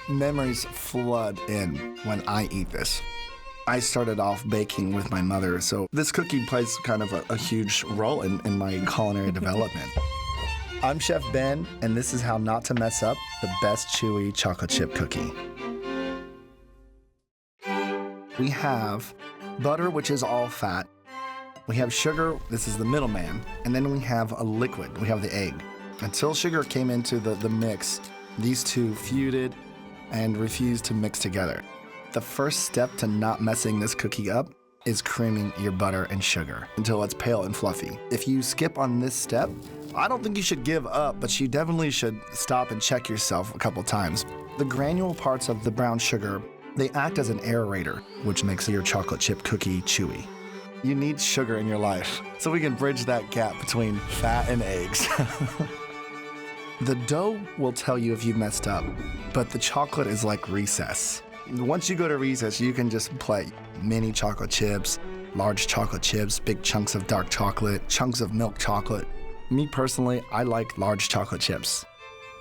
Memories flood in when I eat this. I started off baking with my mother, so this cookie plays kind of a huge role in my culinary development. I'm Chef Ben, and this is how not to mess up the best chewy chocolate chip cookie. We have butter, which is all fat. We have sugar, this is the middleman, and then we have a liquid, we have the egg. Until sugar came into the mix, these two feuded and refused to mix together. The first step to not messing this cookie up is creaming your butter and sugar until it's pale and fluffy. If you skip on this step, I don't think you should give up, but you definitely should stop and check yourself a couple times. The granule parts of the brown sugar, they act as an aerator, which makes your chocolate chip cookie chewy. You need sugar in your life so we can bridge that gap between fat and eggs. The dough will tell you if you messed up, but the chocolate is like recess. Once you go to recess, you can just play mini chocolate chips, large chocolate chips, big chunks of dark chocolate, chunks of milk chocolate. Me personally, I like large chocolate chips.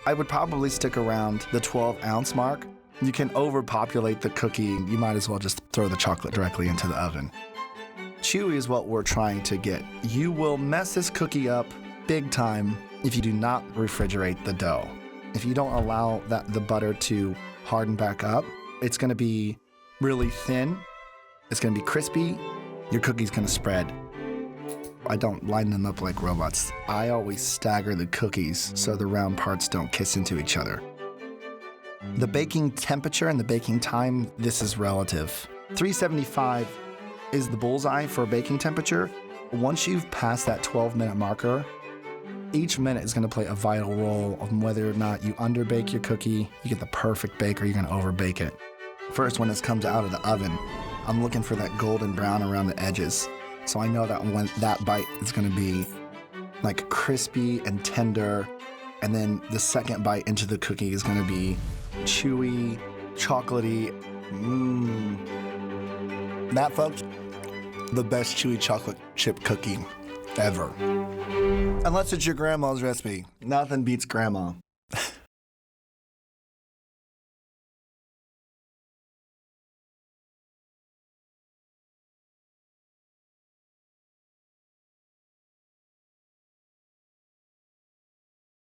I would probably stick around the 12-ounce mark. You can overpopulate the cookie. You might as well just throw the chocolate directly into the oven. Chewy is what we're trying to get. You will mess this cookie up big time if you do not refrigerate the dough. If you don't allow the butter to harden back up, it's gonna be really thin, it's gonna be crispy, your cookie's gonna spread. I don't line them up like robots. I always stagger the cookies so the round parts don't kiss into each other. The baking temperature and the baking time, this is relative. 375 is the bullseye for baking temperature. Once you've passed that 12-minute marker, each minute is gonna play a vital role of whether or not you underbake your cookie, you get the perfect bake, or you're gonna overbake it. First, when this comes out of the oven, I'm looking for that golden brown around the edges. So I know that when that bite is gonna be like crispy and tender, and then the second bite into the cookie is gonna be chewy, chocolatey. That, folks, the best chewy chocolate chip cookie ever. Unless it's your grandma's recipe. Nothing beats grandma.